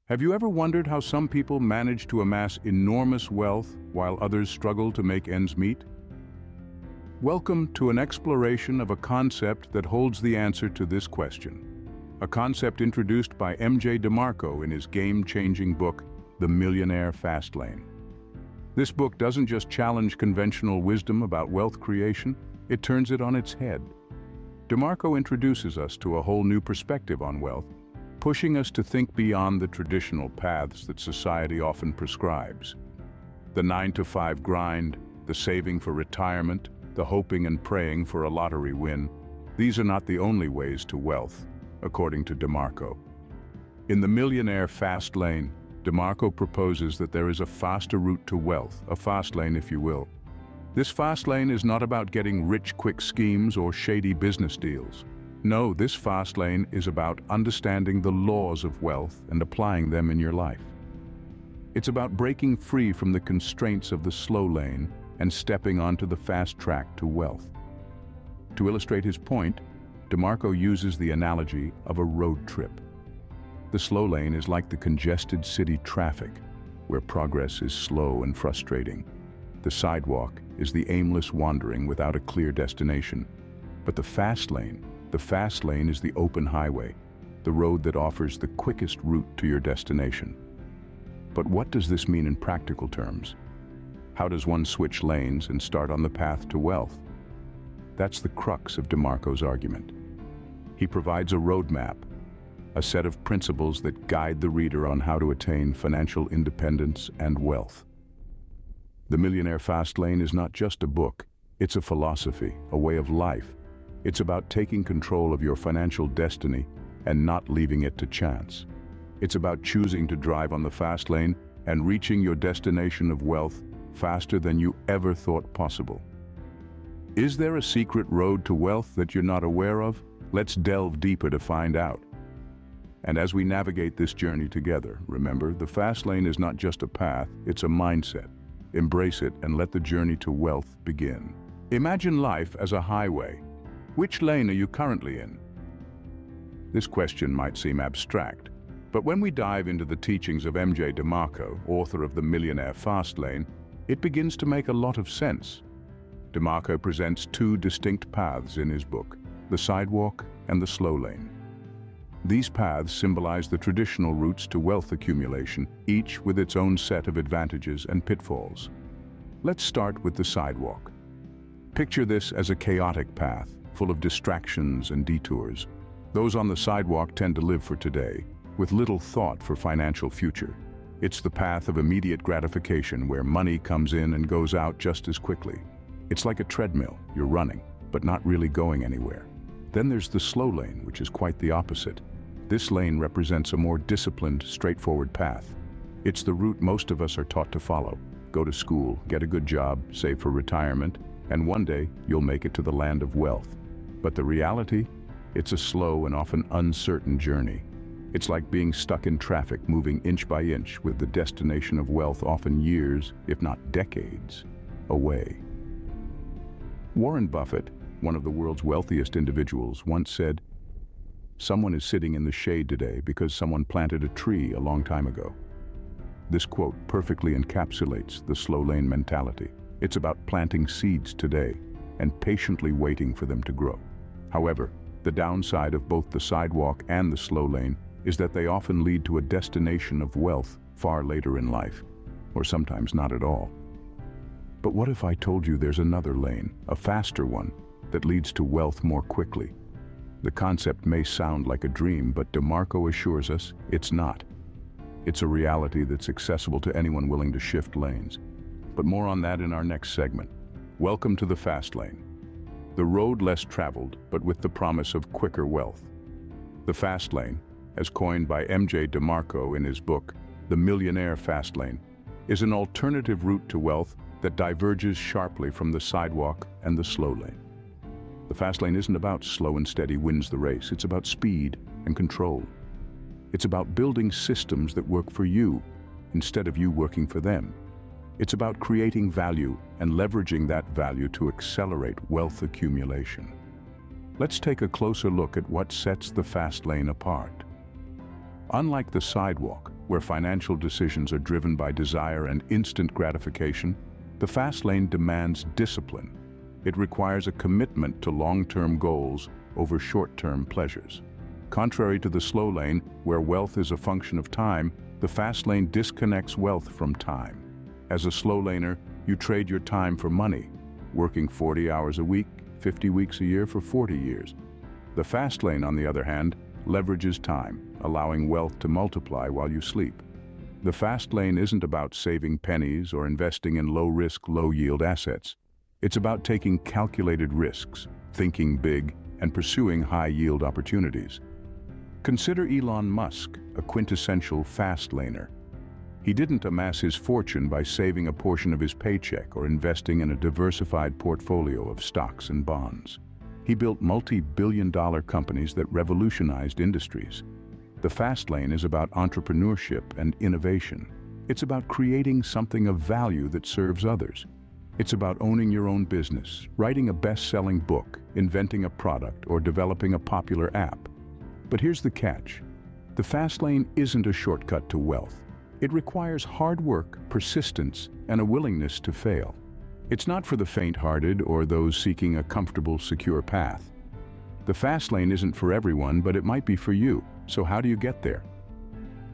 Have you ever wondered how some people manage to amass enormous wealth while others struggle to make ends meet? Welcome to an exploration of a concept that holds the answer to this question. A concept introduced by MJ DeMarco in his game-changing book, The Millionaire Fastlane. This book doesn't just challenge conventional wisdom about wealth creation, it turns it on its head. DeMarco introduces us to a whole new perspective on wealth, pushing us to think beyond the traditional paths that society often prescribes. The 9-to-5 grind, the saving for retirement, the hoping and praying for a lottery win, these are not the only ways to wealth, according to DeMarco. In The Millionaire Fastlane, DeMarco proposes that there is a faster route to wealth, a fast lane if you will. This fast lane is not about getting rich-quick schemes or shady business deals. No, this fast lane is about understanding the laws of wealth and applying them in your life. It's about breaking free from the constraints of the slow lane and stepping onto the fast track to wealth. To illustrate his point, DeMarco uses the analogy of a road trip. The slow lane is like the congested city traffic, where progress is slow and frustrating. The sidewalk is the aimless wandering without a clear destination. But the fast lane is the open highway, the road that offers the quickest route to your destination. But what does this mean in practical terms? How does one switch lanes and start on the path to wealth? That's the crux of DeMarco's argument. He provides a roadmap, a set of principles that guide the reader on how to attain financial independence and wealth. The Millionaire Fastlane is not just a book, it's a philosophy, a way of life. It's about taking control of your financial destiny and not leaving it to chance. It's about choosing to drive on the fast lane and reaching your destination of wealth faster than you ever thought possible. Is there a secret road to wealth that you're not aware of? Let's delve deeper to find out. And as we navigate this journey together, remember, the fast lane is not just a path, it's a mindset. Embrace it and let the journey to wealth begin. Imagine life as a highway. Which lane are you currently in? This question might seem abstract, but when we dive into the teachings of MJ DeMarco, author of The Millionaire Fastlane, it begins to make a lot of sense. DeMarco presents two distinct paths in his book, the sidewalk and the slow lane. These paths symbolize the traditional routes to wealth accumulation, each with its own set of advantages and pitfalls. Let's start with the sidewalk. Picture this as a chaotic path, full of distractions and detours. Those on the sidewalk tend to live for today, with little thought for financial future. It's the path of immediate gratification where money comes in and goes out just as quickly. It's like a treadmill, you're running, but not really going anywhere. Then there's the slow lane, which is quite the opposite. This lane represents a more disciplined, straightforward path. It's the route most of us are taught to follow. Go to school, get a good job, save for retirement, and one day you'll make it to the land of wealth. But the reality? It's a slow and often uncertain journey. It's like being stuck in traffic, moving inch by inch, with the destination of wealth often years, if not decades, away. Warren Buffett, one of the world's wealthiest individuals, once said, "Someone is sitting in the shade today because someone planted a tree a long time ago." This quote perfectly encapsulates the slow lane mentality. It's about planting seeds today and patiently waiting for them to grow. However, the downside of both the sidewalk and the slow lane is that they often lead to a destination of wealth far later in life, or sometimes not at all. But what if I told you there's another lane, a faster one, that leads to wealth more quickly? The concept may sound like a dream, but DeMarco assures us it's not. It's a reality that's accessible to anyone willing to shift lanes. But more on that in our next segment. Welcome to the fast lane. The road less traveled, but with the promise of quicker wealth. The fast lane, as coined by MJ DeMarco in his book, The Millionaire Fastlane, is an alternative route to wealth that diverges sharply from the sidewalk and the slow lane. The fast lane isn't about slow and steady wins the race, it's about speed and control. It's about building systems that work for you, instead of you working for them. It's about creating value and leveraging that value to accelerate wealth accumulation. Let's take a closer look at what sets the fast lane apart. Unlike the sidewalk, Where financial decisions are driven by desire and instant gratification, the fast lane demands discipline. It requires a commitment to long-term goals over short-term pleasures. Contrary to the slow lane, where wealth is a function of time, the fast lane disconnects wealth from time. As a slow laner, you trade your time for money, working 40 hours a week, 50 weeks a year for 40 years. The fast lane, on the other hand, leverages time, allowing wealth to multiply while you sleep. The fast lane isn't about saving pennies or investing in low-risk, low-yield assets. It's about taking calculated risks, thinking big, and pursuing high-yield opportunities. Consider Elon Musk, a quintessential fast laner. He didn't amass his fortune by saving a portion of his paycheck or investing in a diversified portfolio of stocks and bonds. He built multi-billion-dollar companies that revolutionized industries. The fast lane is about entrepreneurship and innovation. It's about creating something of value that serves others. It's about owning your own business, writing a best-selling book, inventing a product, or developing a popular app. But here's the catch. The fast lane isn't a shortcut to wealth. It requires hard work, persistence, and a willingness to fail. It's not for the faint-hearted or those seeking a comfortable, secure path. The fast lane isn't for everyone, but it might be for you. So how do you get there?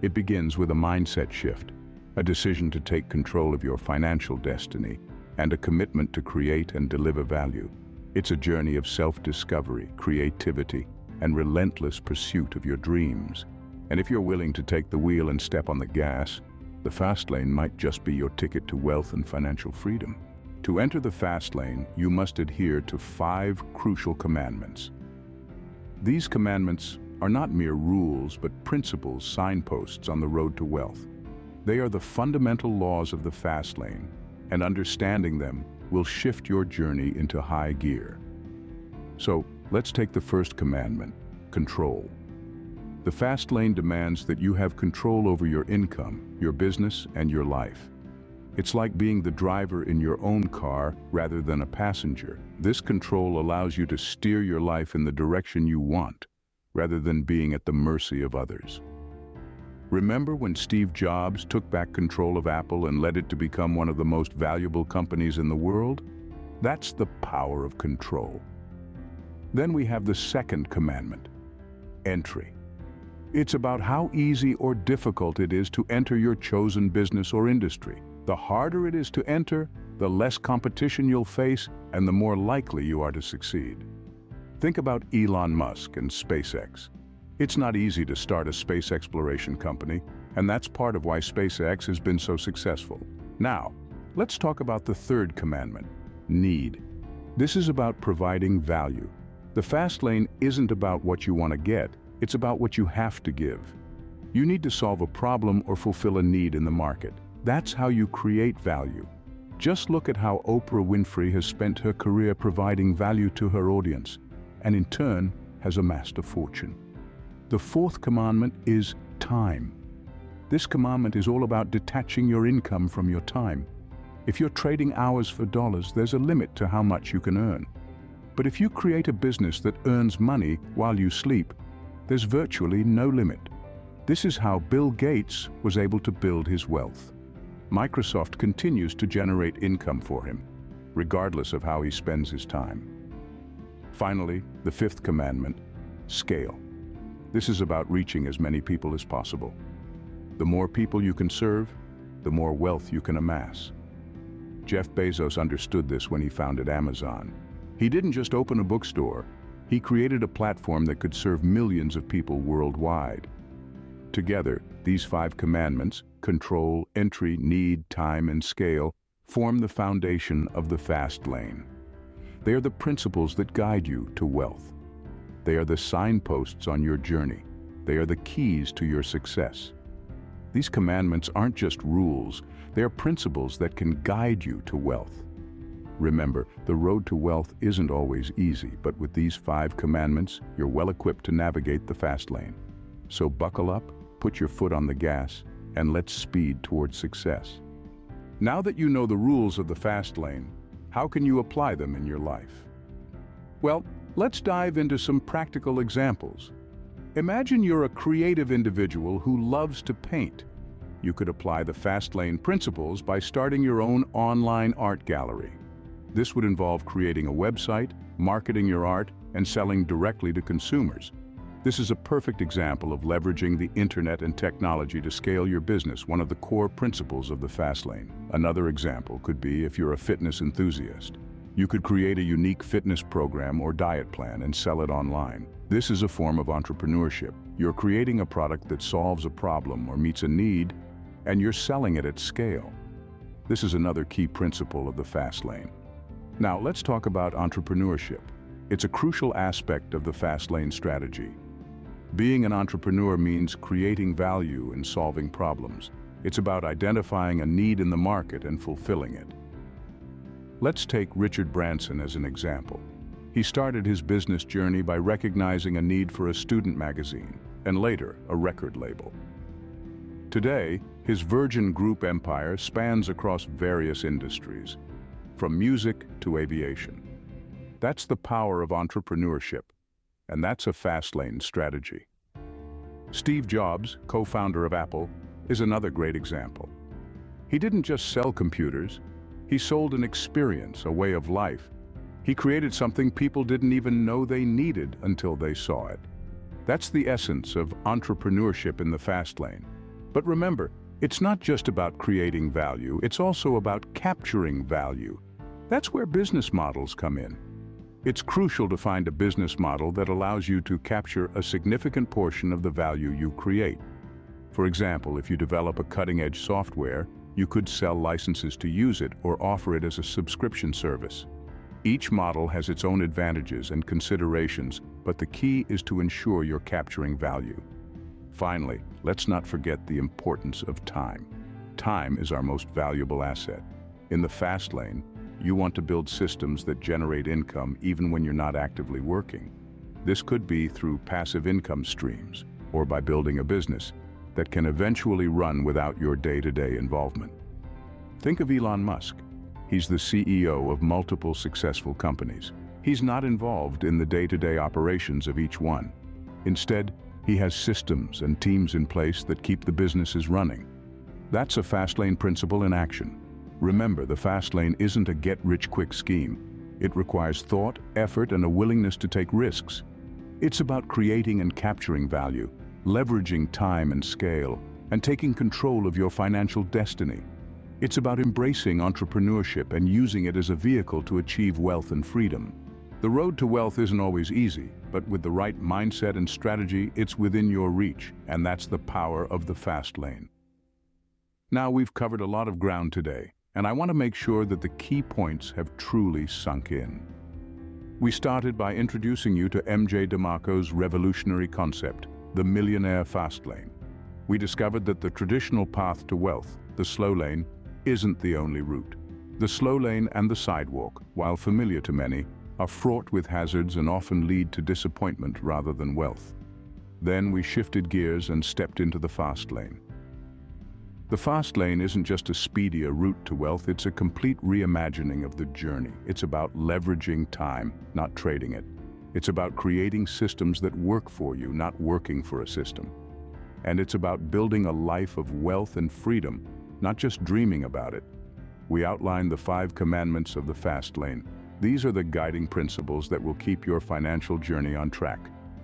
It begins with a mindset shift, a decision to take control of your financial destiny, and a commitment to create and deliver value. It's a journey of self-discovery, creativity, and relentless pursuit of your dreams. And if you're willing to take the wheel and step on the gas, the fast lane might just be your ticket to wealth and financial freedom. To enter the fast lane, you must adhere to 5 crucial commandments. These commandments are not mere rules, but principles, signposts on the road to wealth. They are the fundamental laws of the fast lane, and understanding them will shift your journey into high gear. So, let's take the first commandment, control. The fast lane demands that you have control over your income, your business, and your life. It's like being the driver in your own car rather than a passenger. This control allows you to steer your life in the direction you want, rather than being at the mercy of others. Remember when Steve Jobs took back control of Apple and led it to become one of the most valuable companies in the world? That's the power of control. Then we have the second commandment, entry. It's about how easy or difficult it is to enter your chosen business or industry. The harder it is to enter, the less competition you'll face, and the more likely you are to succeed. Think about Elon Musk and SpaceX. It's not easy to start a space exploration company, and that's part of why SpaceX has been so successful. Now, let's talk about the third commandment, need. This is about providing value. The fast lane isn't about what you want to get, it's about what you have to give. You need to solve a problem or fulfill a need in the market. That's how you create value. Just look at how Oprah Winfrey has spent her career providing value to her audience, and in turn has amassed a fortune. The fourth commandment is time. This commandment is all about detaching your income from your time. If you're trading hours for dollars, there's a limit to how much you can earn. But if you create a business that earns money while you sleep, there's virtually no limit. This is how Bill Gates was able to build his wealth. Microsoft continues to generate income for him, regardless of how he spends his time. Finally, the fifth commandment, scale. This is about reaching as many people as possible. The more people you can serve, the more wealth you can amass. Jeff Bezos understood this when he founded Amazon. He didn't just open a bookstore, he created a platform that could serve millions of people worldwide. Together, these 5 commandments, control, entry, need, time, and scale, form the foundation of the fast lane. They are the principles that guide you to wealth. They are the signposts on your journey. They are the keys to your success. These commandments aren't just rules, they are principles that can guide you to wealth. Remember, the road to wealth isn't always easy, but with these 5 commandments, you're well equipped to navigate the fast lane. So buckle up, put your foot on the gas, and let's speed towards success. Now that you know the rules of the fast lane, how can you apply them in your life? Well, let's dive into some practical examples. Imagine you're a creative individual who loves to paint. You could apply the Fastlane principles by starting your own online art gallery. This would involve creating a website, marketing your art, and selling directly to consumers. This is a perfect example of leveraging the internet and technology to scale your business, one of the core principles of the Fastlane. Another example could be if you're a fitness enthusiast. You could create a unique fitness program or diet plan and sell it online. This is a form of entrepreneurship. You're creating a product that solves a problem or meets a need, and you're selling it at scale. This is another key principle of the Fastlane. Now, let's talk about entrepreneurship. It's a crucial aspect of the Fastlane strategy. Being an entrepreneur means creating value and solving problems. It's about identifying a need in the market and fulfilling it. Let's take Richard Branson as an example. He started his business journey by recognizing a need for a student magazine, and later, a record label. Today, his Virgin Group empire spans across various industries, from music to aviation. That's the power of entrepreneurship, and that's a Fastlane strategy. Steve Jobs, co-founder of Apple, is another great example. He didn't just sell computers, he sold an experience, a way of life. He created something people didn't even know they needed until they saw it. That's the essence of entrepreneurship in the Fastlane. But remember, it's not just about creating value, it's also about capturing value. That's where business models come in. It's crucial to find a business model that allows you to capture a significant portion of the value you create. For example, if you develop a cutting-edge software, you could sell licenses to use it or offer it as a subscription service. Each model has its own advantages and considerations, but the key is to ensure you're capturing value. Finally, let's not forget the importance of time. Time is our most valuable asset. In the Fastlane, you want to build systems that generate income even when you're not actively working. This could be through passive income streams or by building a business that can eventually run without your day-to-day involvement. Think of Elon Musk. He's the CEO of multiple successful companies. He's not involved in the day-to-day operations of each one. Instead, he has systems and teams in place that keep the businesses running. That's a Fastlane principle in action. Remember, the Fastlane isn't a get-rich-quick scheme. It requires thought, effort, and a willingness to take risks. It's about creating and capturing value, leveraging time and scale, and taking control of your financial destiny. It's about embracing entrepreneurship and using it as a vehicle to achieve wealth and freedom. The road to wealth isn't always easy, but with the right mindset and strategy, it's within your reach, and that's the power of the Fastlane. Now, we've covered a lot of ground today, and I want to make sure that the key points have truly sunk in. We started by introducing you to MJ DeMarco's revolutionary concept, the Millionaire Fastlane. We discovered that the traditional path to wealth, the slow lane, isn't the only route. The slow lane and the sidewalk, while familiar to many, are fraught with hazards and often lead to disappointment rather than wealth. Then we shifted gears and stepped into the fast lane. The fast lane isn't just a speedier route to wealth, it's a complete reimagining of the journey. It's about leveraging time, not trading it. It's about creating systems that work for you, not working for a system. And it's about building a life of wealth and freedom, not just dreaming about it. We outlined the 5 commandments of the fast lane. These are the guiding principles that will keep your financial journey on track.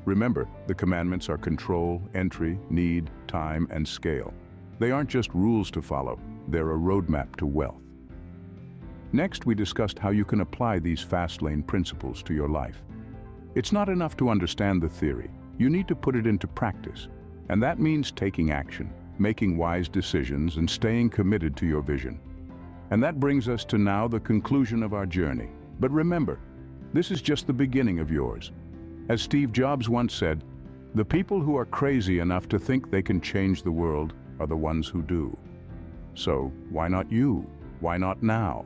Remember, the commandments are control, entry, need, time, and scale. They aren't just rules to follow, they're a roadmap to wealth. Next, we discussed how you can apply these fast lane principles to your life. It's not enough to understand the theory. You need to put it into practice. And that means taking action, making wise decisions, and staying committed to your vision. And that brings us to now the conclusion of our journey. But remember, this is just the beginning of yours. As Steve Jobs once said, the people who are crazy enough to think they can change the world are the ones who do. So, why not you? Why not now?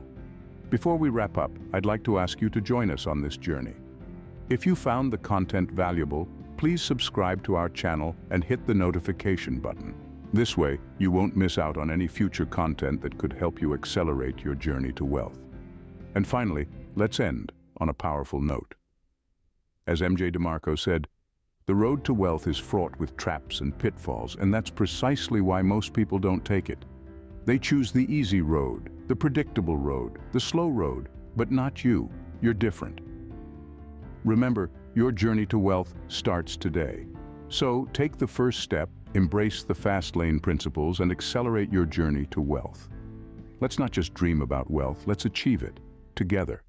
Before we wrap up, I'd like to ask you to join us on this journey. If you found the content valuable, please subscribe to our channel and hit the notification button. This way, you won't miss out on any future content that could help you accelerate your journey to wealth. And finally, let's end on a powerful note. As MJ DeMarco said, The road to wealth is fraught with traps and pitfalls, and that's precisely why most people don't take it. They choose the easy road, the predictable road, the slow road, but not you. You're different. Remember, your journey to wealth starts today. So take the first step, embrace the Fastlane principles, and accelerate your journey to wealth. Let's not just dream about wealth, let's achieve it together.